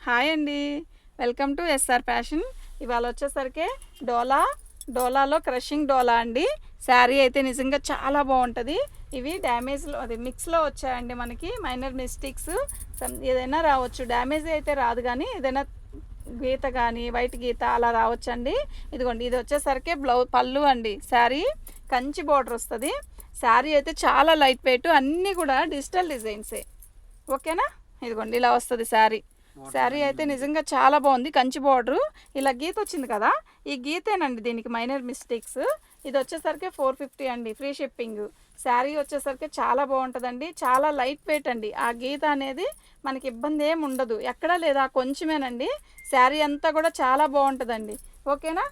Hi అండి, welcome to SR fashion. ఇవాళ వచ్చేసరికి డోలాలో క్రషింగ్ డోలా అండి. శారీ అయితే నిజంగా చాలా బాగుంటుంది. ఇవి డ్యామేజ్లో అది మిక్స్లో వచ్చాయండి. మనకి మైనర్ మిస్టేక్స్ ఏదైనా రావచ్చు, డ్యామేజ్ అయితే రాదు కానీ ఏదైనా గీత కానీ వైట్ గీత అలా రావచ్చండి. ఇదిగోండి, ఇది వచ్చేసరికి పళ్ళు అండి. శారీ కంచి బార్డర్ వస్తుంది. శారీ అయితే చాలా లైట్ వెయిట్, అన్నీ కూడా డిజిటల్ డిజైన్సే. ఓకేనా, ఇదిగోండి ఇలా వస్తుంది శారీ. శారీ అయితే నిజంగా చాలా బాగుంది. కంచి బార్డరు ఇలా గీత వచ్చింది కదా, ఈ గీతేనండి దీనికి మైనర్ మిస్టేక్స్. ఇది వచ్చేసరికి 450 అండి, ఫ్రీ షిప్పింగ్. శారీ వచ్చేసరికి చాలా బాగుంటుందండి, చాలా లైట్ వెయిట్ అండి. ఆ గీత అనేది మనకి ఇబ్బంది ఏమి ఉండదు, ఎక్కడా లేదా కొంచెమేనండి. శారీ అంతా కూడా చాలా బాగుంటుందండి. ఓకేనా,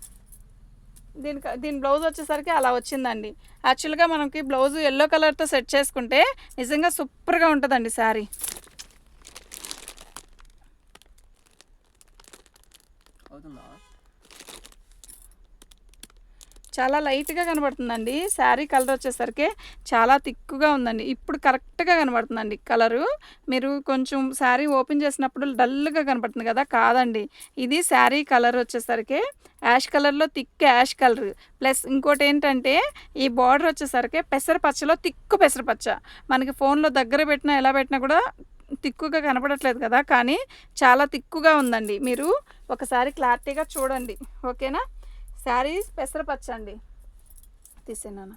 దీని బ్లౌజ్ వచ్చేసరికి అలా వచ్చిందండి. యాక్చువల్గా మనకి బ్లౌజ్ ఎల్లో కలర్తో సెట్ చేసుకుంటే నిజంగా సూపర్గా ఉంటుందండి శారీ. చాలా లైట్గా కనబడుతుందండి. శారీ కలర్ వచ్చేసరికి చాలా థిక్గా ఉందండి. ఇప్పుడు కరెక్ట్గా కనబడుతుందండి కలరు. మీరు కొంచెం శారీ ఓపెన్ చేసినప్పుడు డల్గా కనబడుతుంది కదా, కాదండి. ఇది శారీ కలర్ వచ్చేసరికి యాష్ కలర్లో థిక్ యాష్ కలర్. ప్లస్ ఇంకోటి ఏంటంటే ఈ బార్డర్ వచ్చేసరికి పెసరపచ్చలో థిక్కు పెసరపచ్చ. మనకి ఫోన్లో దగ్గర పెట్టినా ఎలా పెట్టినా కూడా తిక్కుగా కనపడట్లేదు కదా, కానీ చాలా తిక్కుగా ఉందండి. మీరు ఒకసారి క్లారిటీగా చూడండి. ఓకేనా, శారీ పెసరపచ్చ అండి. తీసేనానా,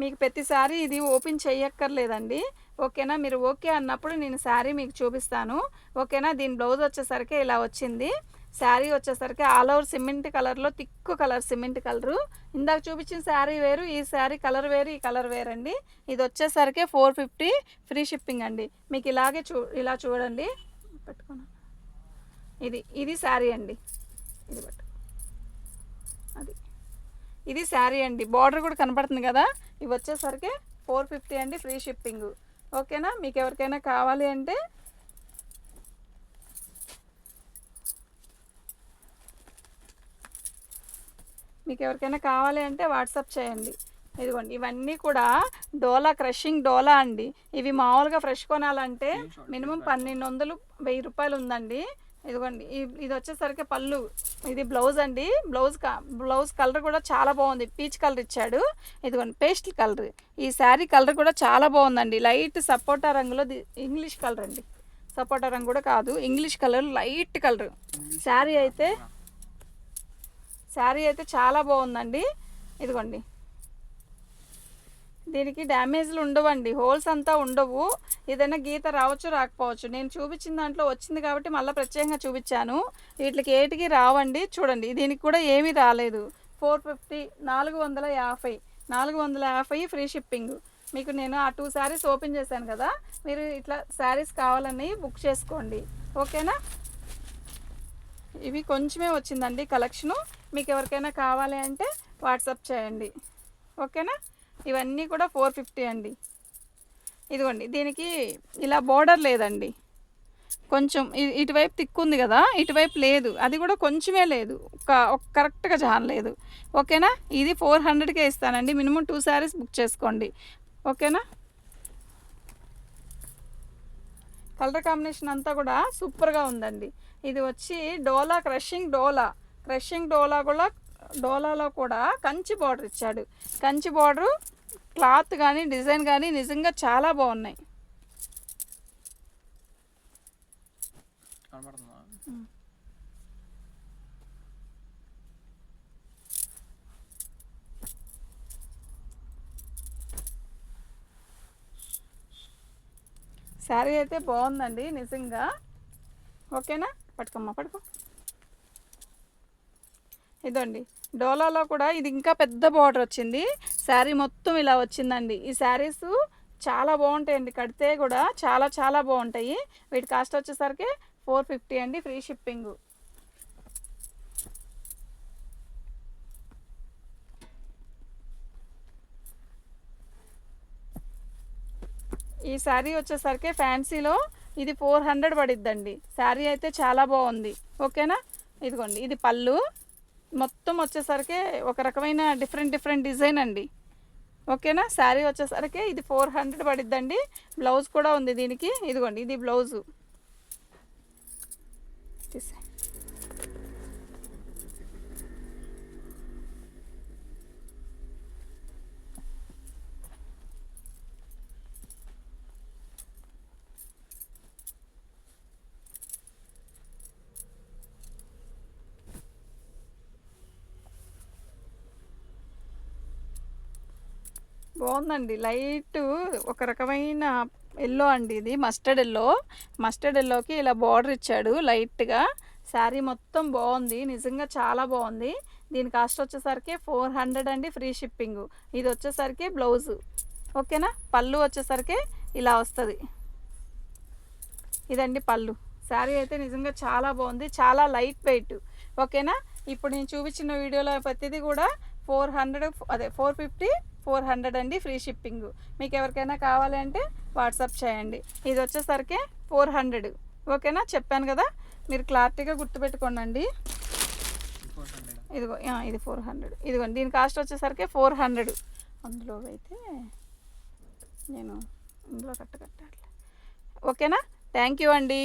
మీకు ప్రతిసారి ఇది ఓపెన్ చేయక్కర్లేదండి. ఓకేనా, మీరు ఓకే అన్నప్పుడు నేను శారీ మీకు చూపిస్తాను. ఓకేనా, దీని బ్లౌజ్ వచ్చేసరికి ఇలా వచ్చింది. శారీ వచ్చేసరికి ఆల్ ఓవర్ సిమెంట్ కలర్లో థిక్ కలర్, సిమెంట్ కలరు. ఇందాక చూపించిన శారీ వేరు, ఈ శారీ కలర్ వేరు, ఈ కలర్ వేరండి. ఇది వచ్చేసరికి 450 ఫ్రీ షిప్పింగ్ అండి. మీకు ఇలాగే ఇలా చూడండి, పెట్టుకున్నాను. ఇది శారీ అండి, ఇది పట్టు, ఇది శారీ అండి. బార్డర్ కూడా కనపడుతుంది కదా. ఇవి వచ్చేసరికి 450 అండి, ఫ్రీ షిప్పింగ్. ఓకేనా, మీకు ఎవరికైనా కావాలి అంటే వాట్సాప్ చేయండి. ఇదిగోండి, ఇవన్నీ కూడా డోలా క్రషింగ్ డోలా అండి. ఇవి మామూలుగా ఫ్రెష్ కొనాలంటే మినిమం 1200 1000 రూపాయలు ఉందండి. ఇదిగోండి, ఇది వచ్చేసరికి పళ్ళు, ఇది బ్లౌజ్ అండి. బ్లౌజ్ కలర్ కూడా చాలా బాగుంది, పీచ్ కలర్ ఇచ్చాడు. ఇదిగోండి, పేస్టల్ కలర్. ఈ శారీ కలర్ కూడా చాలా బాగుందండి, లైట్ సపోటా రంగులో. ఇంగ్లీష్ కలర్ అండి, సపోటా రంగు కూడా కాదు, English colour, light colour. Sari అయితే చాలా బాగుందండి. ఇదిగోండి, దీనికి డ్యామేజ్లు ఉండవండి, హోల్స్ అంతా ఉండవు. ఏదైనా గీత రావచ్చు, రాకపోవచ్చు. నేను చూపించిన దాంట్లో వచ్చింది కాబట్టి మళ్ళీ ప్రత్యేకంగా చూపించాను. వీటికి ఏటికి రావండి. చూడండి, దీనికి కూడా ఏమీ రాలేదు. 450, 450 ఫ్రీ షిప్పింగ్. మీకు నేను ఆ 2 శారీస్ ఓపెన్ చేశాను కదా, మీరు ఇట్లా శారీస్ కావాలని బుక్ చేసుకోండి. ఓకేనా, ఇవి కొంచెమే వచ్చిందండి కలెక్షను. మీకు ఎవరికైనా కావాలి అంటే వాట్సాప్ చేయండి. ఓకేనా, ఇవన్నీ కూడా 450 అండి. ఇదిగోండి, దీనికి ఇలా బోర్డర్ లేదండి, కొంచెం ఇటువైపు తిక్కుంది కదా, ఇటువైపు లేదు, అది కూడా కొంచెమే లేదు, కరెక్ట్గా జానలేదు. ఓకేనా, ఇది 400కే ఇస్తానండి. మినిమం 2 శారీస్ బుక్ చేసుకోండి. ఓకేనా, కలర్ కాంబినేషన్ అంతా కూడా సూపర్గా ఉందండి. ఇది వచ్చి క్రషింగ్ డోలా కూడా. డోలాలో కూడా కంచి బార్డర్ ఇచ్చాడు. కంచి బార్డరు క్లాత్ కానీ డిజైన్ కానీ నిజంగా చాలా బాగున్నాయి. శారీ అయితే బాగుందండి నిజంగా. ఓకేనా, పట్టుకో. ఇదండి, డోలాలో కూడా ఇది ఇంకా పెద్ద బార్డర్ వచ్చింది. శారీ మొత్తం ఇలా వచ్చిందండి. ఈ శారీస్ చాలా బాగుంటాయండి, కడితే కూడా చాలా చాలా బాగుంటాయి. వీటి కాస్ట్ వచ్చేసరికి 450 అండి, ఫ్రీ షిప్పింగ్. ఈ శారీ వచ్చేసరికి ఫ్యాన్సీలో ఇది 400 పడిద్దండి. శారీ అయితే చాలా బాగుంది. ఓకేనా, ఇదిగోండి, ఇది పళ్ళు. మొత్తం వచ్చేసరికి ఒక రకమైన డిఫరెంట్ డిజైన్ అండి. ఓకేనా. శారీ వచ్చేసరికి ఇది 400 పడిద్దండి. బ్లౌజ్ కూడా ఉంది దీనికి. ఇదిగోండి ఇది బ్లౌజు. తీసే బాగుందండి. లైట్ ఒక రకమైన ఎల్లో అండి ఇది. మస్టర్డ్ ఎల్లోకి ఇలా బార్డర్ ఇచ్చాడు లైట్గా. శారీ మొత్తం బాగుంది, నిజంగా చాలా బాగుంది. దీని కాస్ట్ వచ్చేసరికి 400 అండి, ఫ్రీ షిప్పింగ్. ఇది వచ్చేసరికి బ్లౌజు. ఓకేనా. పళ్ళు వచ్చేసరికి ఇలా వస్తుంది. ఇదండి పళ్ళు. శారీ అయితే నిజంగా చాలా బాగుంది, చాలా లైట్ వెయిట్. ఓకేనా. ఇప్పుడు నేను చూపించిన వీడియోలో ప్రతిదీ కూడా 450 400 అండి, ఫ్రీ షిప్పింగ్. మీకు ఎవరికైనా కావాలి అంటే వాట్సాప్ చేయండి. ఇది వచ్చేసరికి 400. ఓకేనా. చెప్పాను కదా, మీరు క్లారిటీగా గుర్తుపెట్టుకోండి. ఇదిగో ఇది 400. ఇదిగోండి దీని కాస్ట్ వచ్చేసరికి 400. అందులో అయితే నేను ఇందులో కట్టట్లే. ఓకేనా. థ్యాంక్ యూ అండి.